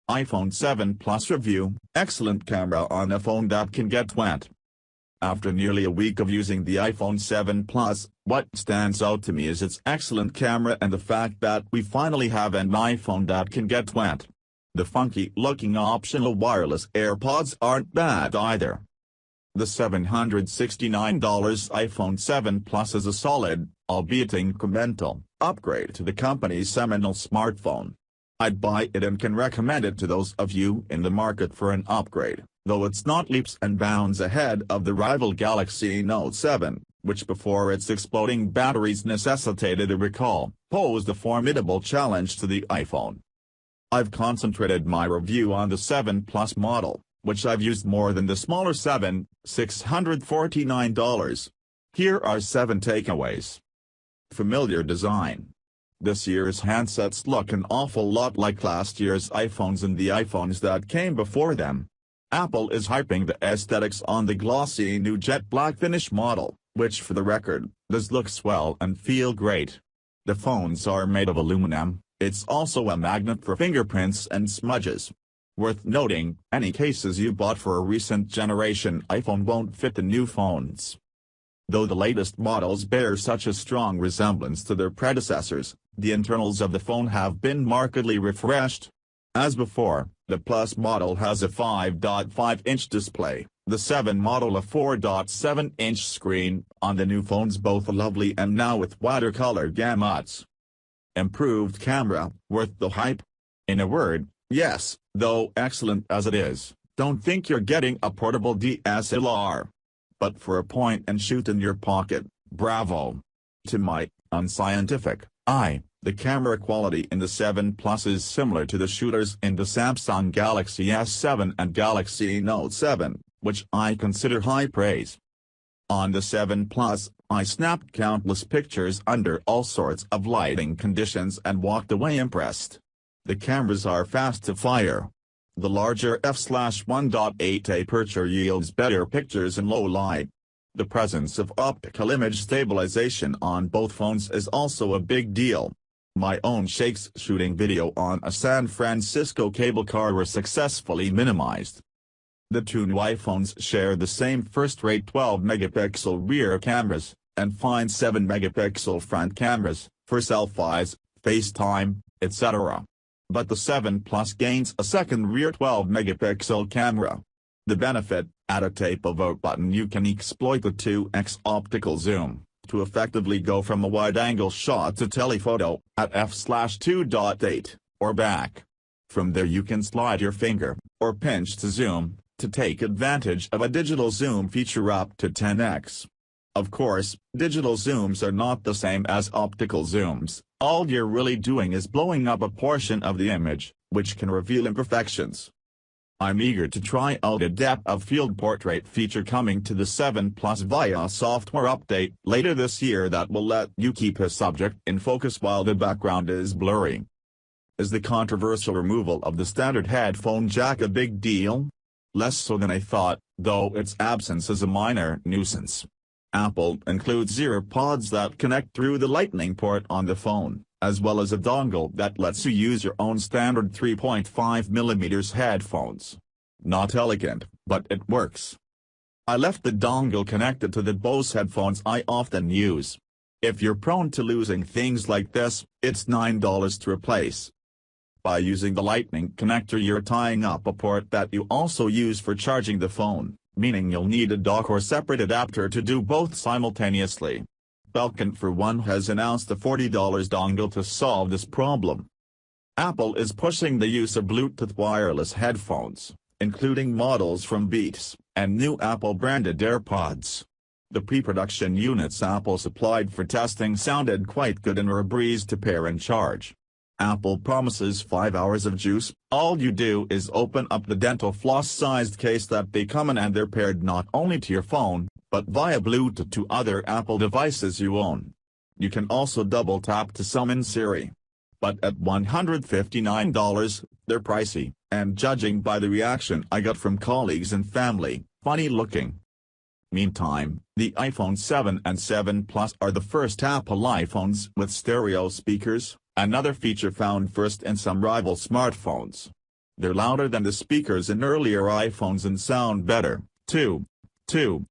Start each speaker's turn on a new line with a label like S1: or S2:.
S1: iPhone 7 Plus review, excellent camera on a phone that can get wet. After nearly a week of using the iPhone 7 Plus, what stands out to me is its excellent camera and the fact that we finally have an iPhone that can get wet. The funky-looking optional wireless AirPods aren't bad either. The $769 iPhone 7 Plus is a solid, albeit incremental, upgrade to the company's seminal smartphone. I'd buy it and can recommend it to those of you in the market for an upgrade, though it's not leaps and bounds ahead of the rival Galaxy Note 7, which before its exploding batteries necessitated a recall, posed a formidable challenge to the iPhone. I've concentrated my review on the 7 Plus model, which I've used more than the smaller 7, $649. Here are 7 takeaways. Familiar design. This year's handsets look an awful lot like last year's iPhones and the iPhones that came before them. Apple is hyping the aesthetics on the glossy new jet black finish model, which for the record, does look swell and feel great. The phones are made of aluminum, it's also a magnet for fingerprints and smudges. Worth noting, any cases you bought for a recent generation iPhone won't fit the new phones. Though the latest models bear such a strong resemblance to their predecessors, the internals of the phone have been markedly refreshed. As before, the Plus model has a 5.5-inch display, the 7 model a 4.7-inch screen, on the new phones both lovely and now with wider color gamuts. Improved camera, worth the hype? In a word, yes, though excellent as it is, don't think you're getting a portable DSLR. But for a point-and-shoot in your pocket, bravo. To my unscientific eye, the camera quality in the 7 Plus is similar to the shooters in the Samsung Galaxy S7 and Galaxy Note 7, which I consider high praise. On the 7 Plus, I snapped countless pictures under all sorts of lighting conditions and walked away impressed. The cameras are fast to fire. The larger f/1.8 aperture yields better pictures in low light. The presence of optical image stabilization on both phones is also a big deal. My own shakes shooting video on a San Francisco cable car were successfully minimized. The two new iPhones share the same first-rate 12-megapixel rear cameras, and fine 7-megapixel front cameras, for selfies, FaceTime, etc. But the 7 Plus gains a second rear 12-megapixel camera. The benefit, at a tap of a button you can exploit the 2x optical zoom, to effectively go from a wide-angle shot to telephoto, at f/2.8, or back. From there you can slide your finger, or pinch to zoom, to take advantage of a digital zoom feature up to 10x. Of course, digital zooms are not the same as optical zooms. All you're really doing is blowing up a portion of the image, which can reveal imperfections. I'm eager to try out a depth of field portrait feature coming to the 7 Plus via a software update later this year that will let you keep a subject in focus while the background is blurry. Is the controversial removal of the standard headphone jack a big deal? Less so than I thought, though its absence is a minor nuisance. Apple includes AirPods that connect through the Lightning port on the phone, as well as a dongle that lets you use your own standard 3.5mm headphones. Not elegant, but it works. I left the dongle connected to the Bose headphones I often use. If you're prone to losing things like this, it's $9 to replace. By using the Lightning connector you're tying up a port that you also use for charging the phone, meaning you'll need a dock or separate adapter to do both simultaneously. Belkin for one has announced a $40 dongle to solve this problem. Apple is pushing the use of Bluetooth wireless headphones, including models from Beats, and new Apple-branded AirPods. The pre-production units Apple supplied for testing sounded quite good and were a breeze to pair and charge. Apple promises 5 hours of juice. All you do is open up the dental floss-sized case that they come in and they're paired not only to your phone, but via Bluetooth to other Apple devices you own. You can also double-tap to summon Siri. But at $159, they're pricey, and judging by the reaction I got from colleagues and family, funny looking. Meantime, the iPhone 7 and 7 Plus are the first Apple iPhones with stereo speakers, another feature found first in some rival smartphones. They're louder than the speakers in earlier iPhones and sound better, too. 2.